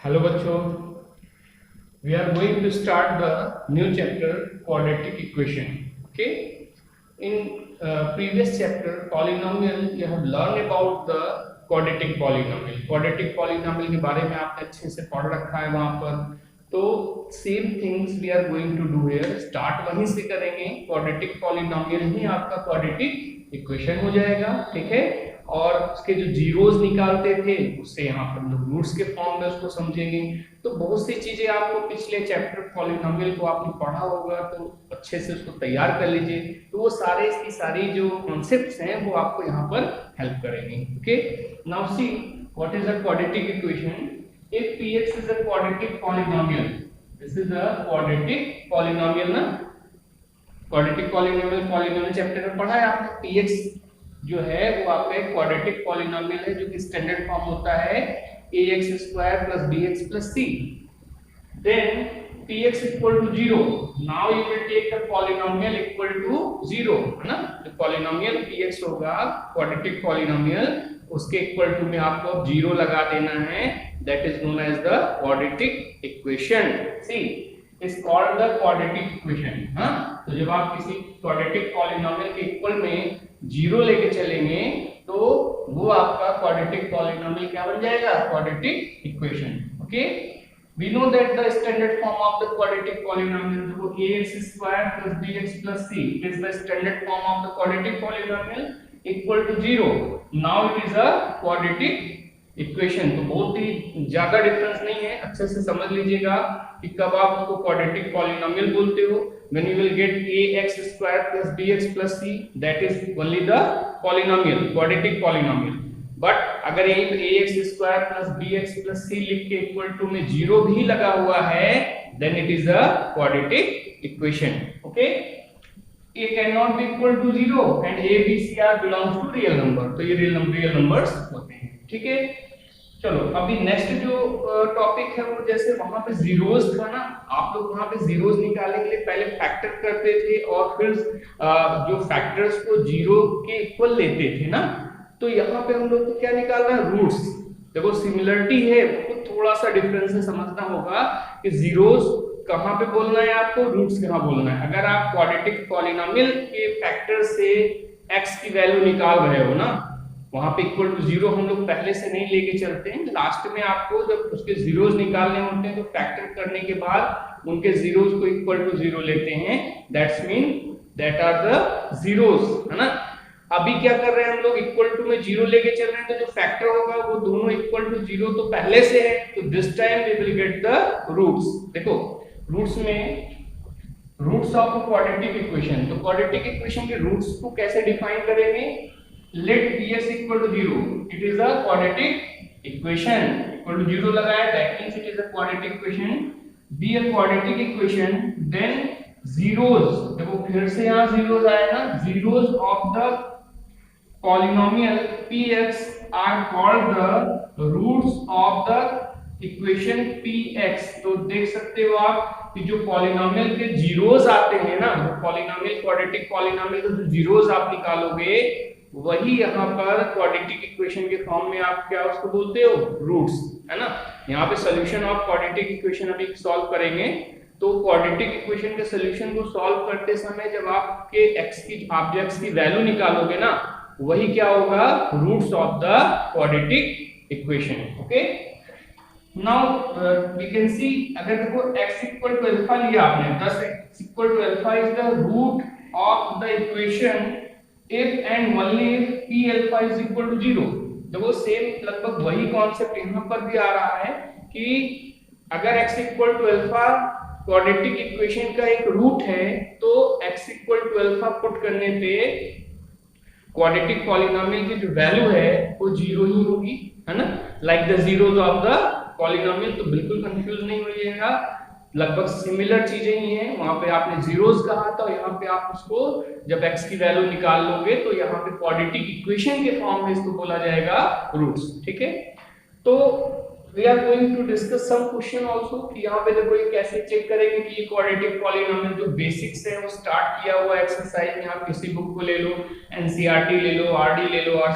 Hello बच्चों, we are going to start the new chapter quadratic equation. Okay, in previous chapter polynomial you have learned about the quadratic polynomial. Quadratic polynomial के बारे में आपने अच्छे से पढ़ रखा है वहां पर। तो same things we are going to do here. Start वहीं से करेंगे। क्वाड्रेटिक पॉलिनोमियल ही आपका क्वाड्रेटिक इक्वेशन हो जाएगा, ठीक है। और उसके जो जीरोस निकालते थे उससे यहाँ पर हम लोग रूट्स के फॉर्म में उसको समझेंगे। तो बहुत सी चीजें आपको पिछले चैप्टर पॉलिनोमियल को आपने पढ़ा होगा, तो अच्छे से उसको तैयार कर लीजिए। तो वो सारे इसकी सारी जो कॉन्सेप्ट्स हैं वो आपको यहाँ पर हेल्प करेंगे। Okay, now see what is a quadratic equation. If px is a quadratic polynomial, this is a quadratic polynomial ना। क्वाड्रेटिक पॉलिनोमियल चैप्टर में पढ़ा है आपने। px जो है वो आपका एक क्वाड्रेटिक पॉलिनोमियल है जो कि स्टैंडर्ड फॉर्म होता है ax square plus bx plus c। Then px equal to 0। Now you will take the polynomial equal to 0, है ना। जो पॉलिनोमियल px होगा क्वाड्रेटिक पॉलिनोमियल, उसके इक्वल टू में आपको 0 लगा देना है। That is known as the quadratic equation. See is called the quadratic equation. हाँ, तो जब आप किसी क्वाड्रेटिक पॉलिनोमियल के इक्वल में 0 लेके चलेंगे तो वो आपका क्वाड्रेटिक पॉलिनोमियल क्या बन जाएगा? Quadratic equation. Okay, we know that the standard form of the quadratic polynomial जो ax square plus bx plus c is the standard form of the quadratic polynomial equal to 0. Now it is a quadratic equation. तो बहुत ही ज्यादा difference नहीं है, अच्छे से समझ लीजिएगा कि कब आप उसको क्वाड्रेटिक पॉलिनोमियल बोलते हो। when you will get ax square plus bx plus c, that is only the polynomial, quadratic polynomial। But अगर यहीं पे ax square plus bx plus c लिख के इक्वल टू में 0 भी लगा हुआ है, then it is a quadratic equation. Okay, a cannot be equal to 0 and a b c are belongs to real number, तो ये रियल नंबर्स होते हैं, ठीक है। चलो अभी नेक्स्ट जो टॉपिक है वो, जैसे वहां पे जीरोस था ना, आप लोग वहां पे जीरोस निकालने के लिए पहले फैक्टर करते थे और फिर जो फैक्टर्स को 0 के इक्वल लेते थे ना। तो यहाँ पे हम लोग को क्या निकालना है? रूट्स। देखो सिमिलरिटी है तो थोड़ा सा डिफरेंस है, समझना होगा कि जीरोस कहाँ पे बोलना है आपको, रूट्स कहाँ बोलना है। अगर आप क्वाड्रेटिक पॉलिनोमियल के फैक्टर से x की वैल्यू निकाल रहे हो ना, वहां पे इक्वल टू 0 हम लोग पहले से नहीं लेके चलते हैं। लास्ट में आपको जब उसके जीरोस निकालने होते हैं तो फैक्टर करने के बाद उनके जीरोस को इक्वल टू 0 लेते हैं। That's mean that are the zeros, है ना। अभी क्या कर रहे हैं हम लोग? इक्वल टू में 0 लेके चल रहे हैं, तो जो फैक्टर होगा वो दोनों इक्वल टू 0 तो पहले से है, तो this time we will get the roots. देखो रूट्स में रूट्स ऑफ क्वाड्रेटिक इक्वेशन, तो क्वाड्रेटिक इक्वेशन के रूट्स को कैसे डिफाइन करेंगे? Let ps equal to 0, it is a quadratic equation. Equal to 0 लगाया, that means it is a quadratic equation. Be a quadratic equation, then zeros, देखो फिर से यहां जीरोस आया ना, zeros of the polynomial px are called the roots of the equation px। तो देख सकते हो आप कि जो पॉलिनोमियल के जीरोस आते हैं ना, वो पॉलिनोमियल क्वाड्रेटिक पॉलिनोमियल के जो जीरोस आप निकालोगे वही यहाँ पर क्वाड्रेटिक इक्वेशन के फॉर्म में आप क्या उसको बोलते हो? रूट्स, है ना। यहाँ पे सॉल्यूशन ऑफ क्वाड्रेटिक इक्वेशन अभी सॉल्व करेंगे। तो क्वाड्रेटिक इक्वेशन के सॉल्यूशन को सॉल्व करते समय जब आपके x की ऑब्जेक्ट्स की वैल्यू निकालोगे ना, वही क्या होगा? Roots of the quadratic equation. Okay, now we can see, अगर देखो x इक्वल टू अल्फा लिया आपने, 10x equal to alpha is the root of the equation if and only if p alpha is equal to 0। देखो same लगभग वही concept यहाँ पर भी आ रहा है कि अगर x equal to alpha quadratic equation का एक रूट है, तो x equal to alpha put करने पे क्वाड्रेटिक पॉलिनोमियल की जो वैल्यू है वो 0 ही होगी, है ना। Like the zeros of the polynomial. तो बिल्कुल कंफ्यूज नहीं होइएगा, लगभग सिमिलर चीजें ही हैं। वहां पे आपने जीरोस कहा था, यहाँ पे आप उसको जब x की वैल्यू निकाल लोगे तो यहाँ पे क्वाड्रेटिक इक्वेशन के फॉर्म में इसको बोला जाएगा रूट्स, ठीक है। तो we are going to discuss some question also कि यहाँ पे देखो ये कैसे चेक करेंगे कि ये क्वाड्रेटिक पॉलिनोमियल जो बेसिक्स है वो स्टार्ट किया हुआ एक्सरसाइज। यहाँ किसी बुक को ले लो, एनसीईआरटी ले लो, आरडी ले लो, और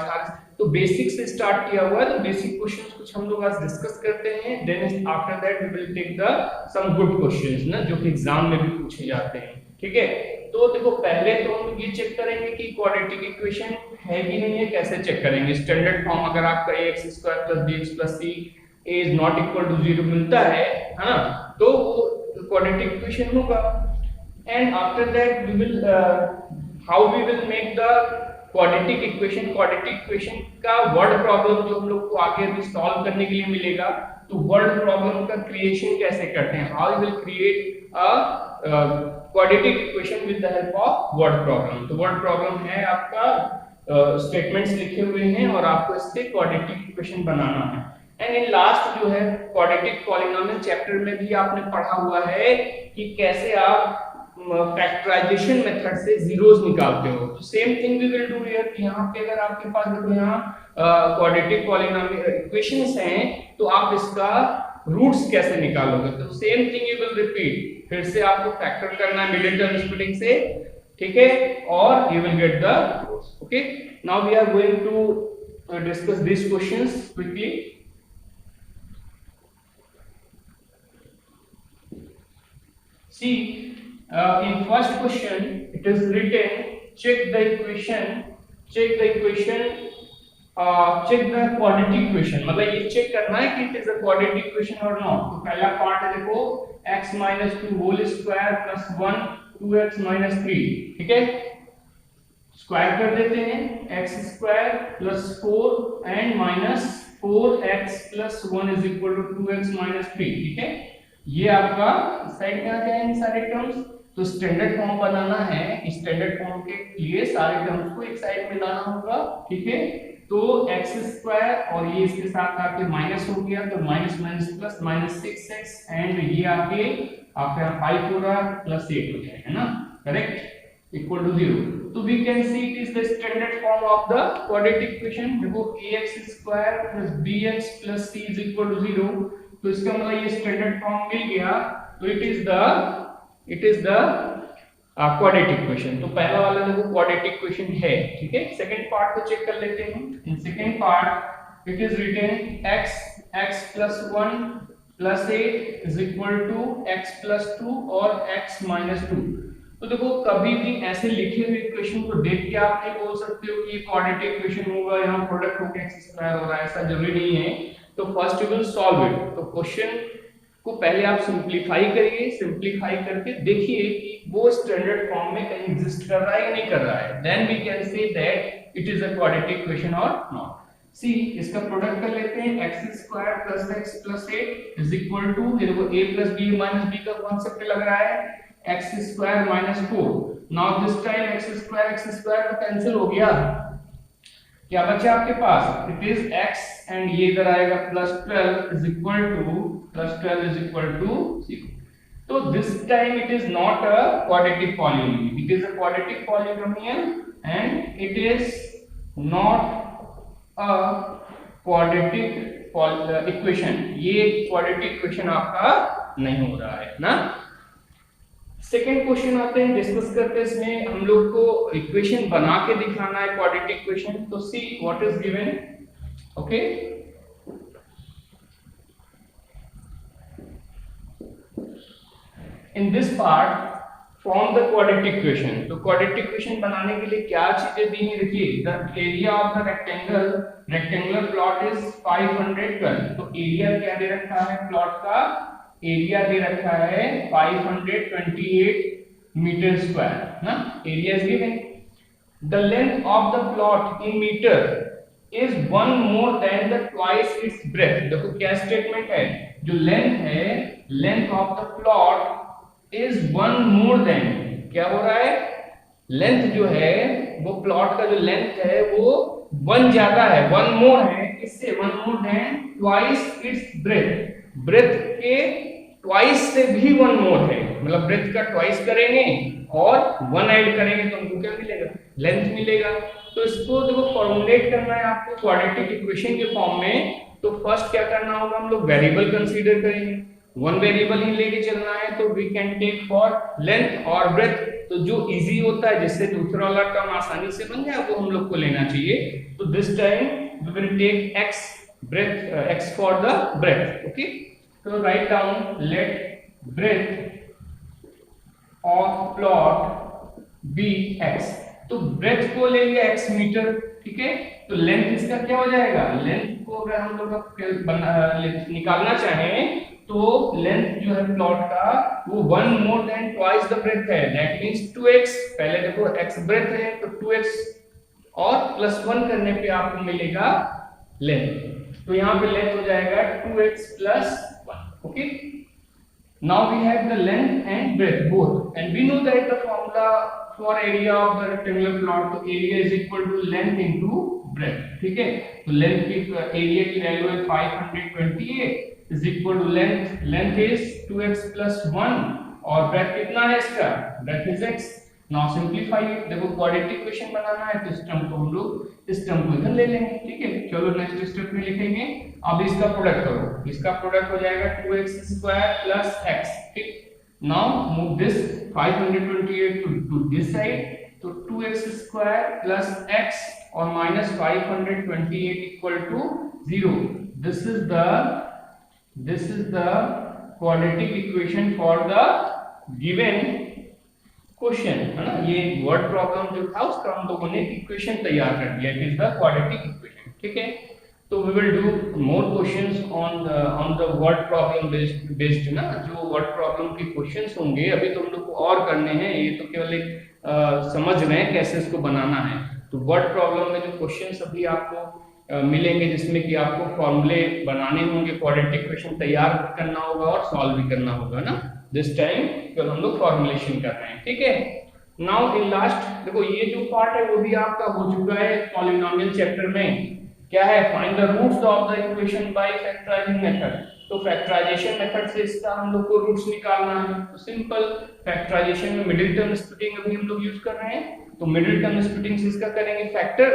तो बेसिक से स्टार्ट किया हुआ है, तो बेसिक क्वेश्चंस कुछ हम लोग आज डिस्कस करते हैं, then after that we will take the some good questions ना, जो कि एग्जाम में भी पूछे जाते हैं, ठीक है। तो देखो पहले तो हम ये चेक करेंगे कि क्वाड्रेटिक इक्वेशन है कि नहीं है, कैसे चेक करेंगे। स्टैंडर्ड फॉर्म अगर आपका ax² + bx + c is not equal to 0 मिलता है ना, तो वो क्वाड्रेटिक इक्वेशन होगा। And after that we will how we will make the quadratic equation. Quadratic equation का वर्ड प्रॉब्लम जो हम लोग को आगे अभी सॉल्व करने के लिए मिलेगा, तो वर्ड प्रॉब्लम का क्रिएशन कैसे करते हैं, how we will create a quadratic equation with the help of word problem. तो वर्ड प्रॉब्लम है आपका स्टेटमेंट्स लिखे हुए हैं और आपको इससे क्वाड्रेटिक इक्वेशन बनाना है। एंड इन लास्ट जो है क्वाड्रेटिक पॉलिनोमियल चैप्टर में भी आपने पढ़ा हुआ है कि कैसे आप फैक्टराइजेशन मेथड से जीरोस निकालते हो। तो same thing we will do here. यहाँ पे अगर आपके पास देखो यहाँ क्वाड्रेटिक पॉलिनोमियल इक्वेशंस हैं, तो आप इसका रूट्स कैसे निकालोगे, तो same thing you will repeat. फिर से आपको फैक्टर करना है मिडिल टर्म स्प्लिटिंग से, ठीक है, और you will get the roots. Okay, now we are going to discuss this questions quickly. See, in first question it is written check the quadratic equation, मतलब ये चेक करना है कि it is a quadratic equation or not। तो पहला part है देखो x - 2 whole square plus 1 2x - 3, ठीक है, स्क्वायर कर देते हैं x² plus 4 and minus 4x plus 1 is equal to 2x - 3, ठीक है। ये आपका साइड में आ जाएंगे सारे टर्म्स। तो स्टैंडर्ड फॉर्म बनाना है, स्टैंडर्ड फॉर्म के लिए सारे टर्म्स को एक साइड में लाना होगा, ठीक है। तो x² और ये इसके साथ आके माइनस हो गया, तो minus minus plus -6x and ये आके आपका 5 हो रहा प्लस 8 हो जाएगा ना, करेक्ट, इक्वल टू 0। तो we can see it is the standard form of the quadratic equation. देखो ax² + bx + c is equal to 0, तो इसका मतलब ये स्टैंडर्ड फॉर्म मिल गया। तो it is the quadratic equation. तो पहला वाला देखो क्वाड्रेटिक इक्वेशन है, ठीक है। सेकंड पार्ट को चेक कर लेते हैं। In second part it is written x + 1 + 8 is equal to x + 2 और x - 2। तो देखो कभी भी ऐसे लिखे हुए इक्वेशन को देख के आप नहीं बोल सकते हो कि क्वाड्रेटिक इक्वेशन होगा, यहाँ प्रोडक्ट होकर x² हो रहा है, ऐसा जरूरी नहीं है। तो first you will solve it. तो क्वेश्चन को पहले आप सिंपलीफाई करिए, सिंपलीफाई करके देखिए कि वो स्टैंडर्ड फॉर्म में कहीं एग्जिस्ट कर रहा है या नहीं कर रहा है, then we can say that it is a quadratic equation और नॉट। सी, इसका प्रोडक्ट कर लेते हैं, x² + x + 8 is equal to, देखो a + b - b का कॉन्सेप्ट लग रहा है, x² - 4। Now this time x² तो कैंसिल हो गया, क्या बचा आपके पास, इट इज x एंड ये इधर आएगा +12 इज इक्वल टू 0। तो this time it is not a quadratic polynomial, it is a quadratic polynomial and it is not a quadratic equation. ये क्वाड्रेटिक इक्वेशन आपका नहीं हो रहा है ना। सेकेंड क्वेश्चन आते हैं, डिस्कस करते हैं। इसमें हम लोग को इक्वेशन बना के दिखाना है क्वाड्रेटिक इक्वेशन। तो see what is given, okay, in this part form the quadratic equation. तो क्वाड्रेटिक इक्वेशन बनाने के लिए क्या चीजें दी हैं, देखिए the area of the rectangular plot is 512। तो एरिया क्या दे रखा है, प्लॉट का एरिया दे रखा है 528 मीटर स्क्वायर ना, area is given. The length of the plot in metre is 1 more than the twice its breadth. देखो क्या स्टेटमेंट है, जो लेंथ है, length of the plot is 1 more than, क्या हो रहा है, लेंथ जो है वो प्लॉट का जो लेंथ है वो 1 ज्यादा है, 1 मोर है, इससे 1 more than twice its breadth. Breadth के ट्वाइस से भी 1 मोर है, मतलब ब्रेथ का ट्वाइस करेंगे और 1 ऐड करेंगे तो हमको क्या मिलेगा, लेंथ मिलेगा। तो इसको देखो फॉर्मुलेट करना है आपको क्वाड्रेटिक इक्वेशन के फॉर्म में। तो फर्स्ट क्या करना होगा, हम लोग वेरिएबल कंसीडर करेंगे, 1 वेरिएबल ही लेके चलना है। तो we can take for length और ब्रेथ। तो जो इजी होता है, जिससे दूसरा वाला टर्म आसानी से बन जाए, वो हम लोग को लेना चाहिए। तो this time we will take x breadth, x for the breadth. Okay, so write down let breadth of plot be x. तो breadth को ले लिया x मीटर, ठीक है, तो लेंथ इसका क्या हो जाएगा, लेंथ को अगर हम लोग निकालना चाहें तो लेंथ जो है प्लॉट का वो 1 more than twice the breadth है, दैट मींस 2x। पहले देखो x ब्रेथ है तो 2x और +1 करने पे आपको मिलेगा लेंथ, तो यहाँ पे लेंथ हो जाएगा 2x + 1। Okay, now we have the length and breadth both, and we know that the formula for area of the rectangular plot, तो area is equal to length into breadth, ठीक है, तो length की area की value है 528 is equal to length is 2x + 1 और breadth कितना है इसका, breadth is x। now simplify it, देखो क्वाड्रेटिक इक्वेशन बनाना है तो इस टर्म को हम लोग इस टर्म को इधर ले लेंगे, ठीक है। चलो नेक्स्ट स्टेप में लिखेंगे, अब इसका प्रोडक्ट करो, इसका प्रोडक्ट हो जाएगा 2x² + x, ठीक। now move this 528 to this side, तो 2x² + x और -528 equal to 0। this is the quadratic equation for the given question, है ना। ये वर्ड प्रॉब्लम जो था उसका हम लोगों ने इक्वेशन तैयार कर दिया, it is the quadratic equation, ठीक है। तो we will do more questions on the word problem based ना, जो वर्ड प्रॉब्लम के क्वेश्चंस होंगे अभी तो हम लोग को और करने हैं, ये तो केवल एक समझ रहे हैं कैसे इसको बनाना है। तो वर्ड प्रॉब्लम में जो क्वेश्चंस अभी आपको मिलेंगे जिसमें कि आपको फॉर्मूले बनाने होंगे, क्वाड्रेटिक इक्वेशन तैयार करना होगा और सॉल्व भी करना होगा ना। दिस टाइम तो हम लोग फॉर्मुलेशन कर रहे हैं, ठीक है। नाउ इन लास्ट देखो ये जो पार्ट है वो भी आपका हो चुका है पॉलिनोमियल चैप्टर में, क्या है, find the roots of the equation by factorising method. तो फैक्टराइजेशन मेथड से इसका हम लोग को रूट्स निकालना है, तो सिंपल फैक्टराइजेशन में मिडिल टर्म स्प्लिटिंग अभी हम लोग यूज कर रहे हैं, तो मिडिल टर्म स्प्लिटिंग से इसका करेंगे फैक्टर,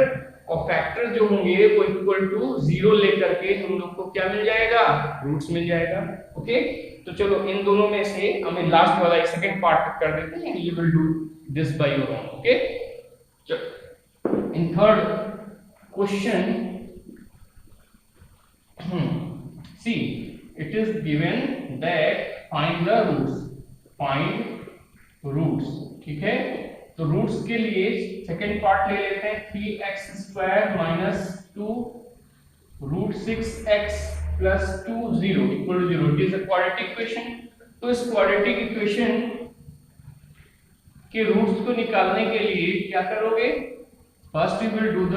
और फैक्टर जो होंगे वो इक्वल टू 0 लेकर के हम लोग को क्या मिल जाएगा, रूट्स मिल जाएगा। ओके, तो चलो इन दोनों में से हमें लास्ट वाला सेकंड पार्ट कर देते हैं, you will do this by your own. Okay, चलो in third question see it is given that find the roots, ठीक है। तो रूट्स के लिए सेकंड पार्ट ले लेते हैं, 3x² - 2 √6x + 2 0 equal to 0, it is a quadratic equation. तो इस क्वाड्रेटिक इक्वेशन के रूट्स को निकालने के लिए क्या करोगे, first you will do the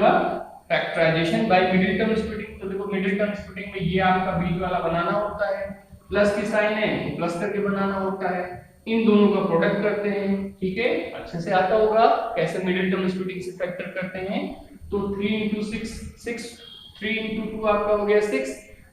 factorisation by middle term splitting. तो देखो मिडिल टर्म स्प्लिटिंग में ये आपका बीच वाला बनाना होता है, प्लस की साइन है तो प्लस करके बनाना होता है, इन दोनों का प्रोडक्ट करते हैं, ठीक है, अच्छे से आता होगा कैसे मिडिल टर्म स्प्लिटिंग से फैक्टर करते हैं। तो 3 × 6 3 × 2 आपका हो गया 6।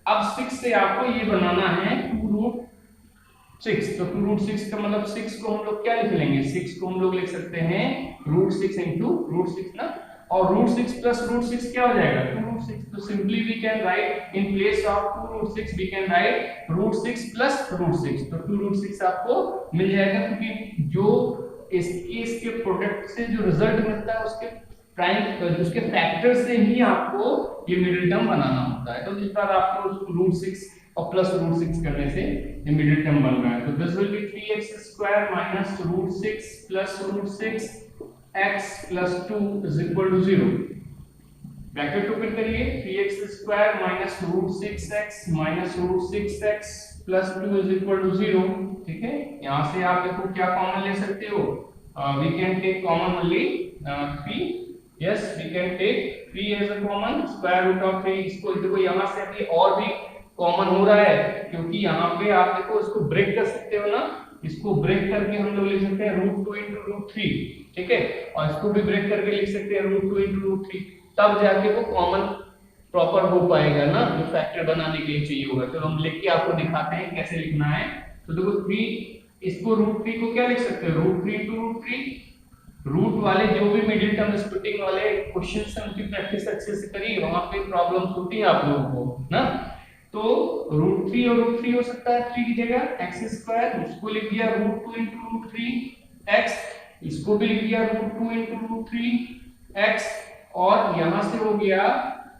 अब 6 से आपको ये बनाना है 2√6, तो 2√6 का मतलब 6 को हम लोग क्या लिख लेंगे, 6 को हम लोग लिख सकते हैं √6 × √6 ना, और √6 + √6 क्या हो जाएगा, 2√6। तो simply we can write in place of 2√6 we can write √6 + √6, तो 2√6 आपको मिल जाएगा, क्योंकि जो इसके प्रोडक्ट से जो रिजल्ट मिलता है उसके प्राइम उसके फैक्टर से ही आपको ये मिडिल टर्म बनाना होता है। तो इस बार आपको √6 और प्लस √6 करने से ये मिडिल टर्म बन रहा है, तो this will be 3x² - √6 + √6 x + 2 is equal to 0। Bracket open करिए, 3x² - √6x - √6x + 2 is equal to 0, ठीक है। यहाँ से आप देखो क्या कॉमन ले सकते हो, we can take common only 3, yes we can take 3 as a common, square root of 3। इसको देखो यहाँ से अभी और भी कॉमन हो रहा है, क्योंकि यहाँ पे आप देखो इसको ब्रेक कर सकते हो ना, इसको ब्रेक करके हम लोग लिख सकते हैं √2 × √3, ठीक है, और इसको भी ब्रेक करके लिख सकते हैं √2 × √3, तब जाके वो कॉमन प्रॉपर हो पाएगा ना, जो फैक्टर बनाने के लिए चाहिए होगा। तो हम लिख के आपको दिखाते हैं कैसे लिखना है। तो देखो 3 इसको √3 को क्या लिख सकते हैं, √3 × √3। रूट वाले जो भी मिडिल टर्म स्प्लिटिंग वाले क्वेश्चंस हैं उनकी प्रैक्टिस अच्छे से करिए, वहां पे प्रॉब्लम्स होती है आप लोगों को ना। तो √3 और √3 हो सकता है 3 की जगह, x², इसको लिख दिया √2 × √3 x, इसको भी लिख दिया √2 × √3 x, और यहां से हो गया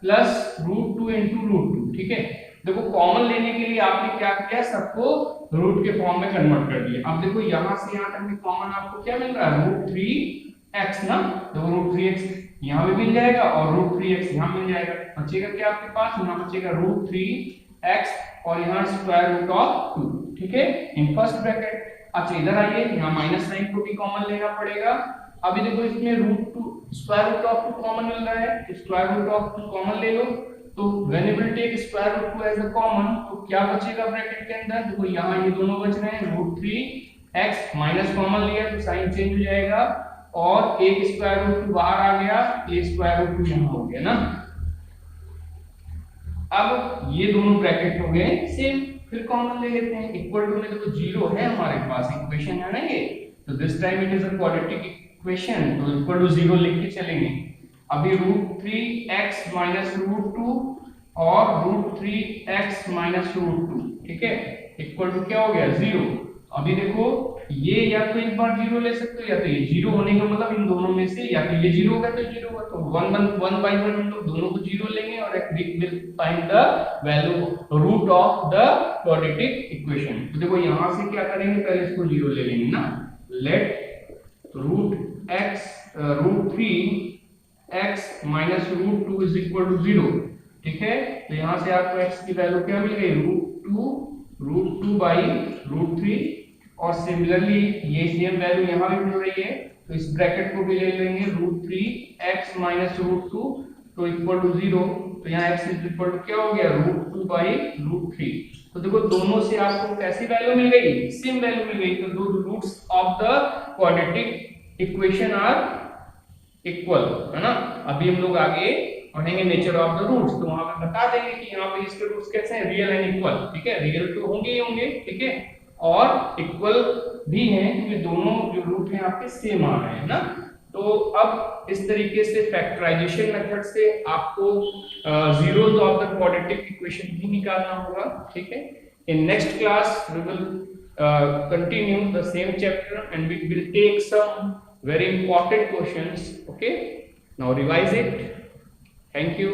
प्लस रूट 2 इंटू रूट 2। ठीक है, देखो कॉमन लेने के लिए आपने क्या किया, सबको रूट के फॉर्म में कन्वर्ट कर दिया। अब देखो यहां से यहां तक में कॉमन आपको क्या मिल रहा है, रूट 3x ना, तो रूट 3x यहां भी मिल जाएगा और रूट 3x यहां मिल जाएगा। बचेगा क्या आपके पास, यहां बचेगा रूट 3x और यहाँ स्क्वायर रूट ऑफ 2। ठीक है, इन फर्स्ट ब्रैकेट। अच्छा इधर आइए, यहाँ माइनस साइन को भी कॉमन लेना पड़ेगा। अभी देखो इसमें root 2 square root of 2 common मिल रहा है, तो स्क्वायर रूट ऑफ 2 कॉमन ले लो। तो when you will take square root 2 as a common, तो क्या बचेगा ब्रैकेट के अंदर, देखो यहाँ ये दोनों बच रहे हैं, रूट 3x माइनस कॉमन लिया तो साइन चेंज हो जाएगा और एक स्क्वायर रूट 2 बाहर आ गया, एक स्क्वायर रूट 2 यहाँ हो गया ना। अब ये दोनों ब्रैकेट हो गए सेम, फिर कॉमन ले लेते हैं। इक्वल टू में देखो जीरो है हमारे पास, इक्वेशन है ना ये, तो this time it is a quadratic equation, तो इक्वल टू जीरो लिख के चलेंगे। अभी रूट 3x माइनस रूट 2 और रूट 3x माइनस रूट 2, ठीक है, इक्वल टू क्या हो गया, जीरो। अभी देखो ये या तो एक बार जीरो ले सकते हो, या तो ये जीरो होने का मतलब इन दोनों में से या तो ये जीरो होगा तो जीरो होगा, तो वन बाय वन हम लोग दोनों को जीरो लेंगे और we will find the value root of the quadratic equation. तो देखो यहां से क्या करेंगे, पहले इसको जीरो ले लेंगे ना, let root 3x minus root 2 is equal to zero. ठीक है, तो यहां से आपको x की वैल्यू क्या मिल गई, रूट 2 बाई रूट 3, और सिमिलरली ये सेम वैल्यू यहाँ भी मिल रही है, तो इस ब्रैकेट को भी ले लेंगे, रूट 3x माइनस रूट 2 तो इक्वल टू जीरो। तो यहाँ x इज इक्वल टू क्या हो गया, रूट 2 बाई रूट 3। तो देखो दोनों से आपको कैसी वैल्यू मिल गई, सेम वैल्यू मिल गई, तो दो roots of the quadratic equation are equal, है ना। अभी हम लोग आगे पढ़ेंगे नेचर ऑफ द रूट्स, तो वहां पे बता देंगे कि यहाँ पे इसके रूट्स कैसे हैं, रियल एंड इक्वल। ठीक है, रियल तो होंगे ही होंगे, ठीक है, और इक्वल भी हैं क्योंकि दोनों जो रूट हैं आपके सेम आ रहे हैं ना। तो अब इस तरीके से फैक्टराइजेशन मेथड से आपको zeros of the quadratic equation भी निकालना होगा। ठीक है, in next class we will continue the same chapter and we will take some very important questions. Okay, now revise it. Thank you.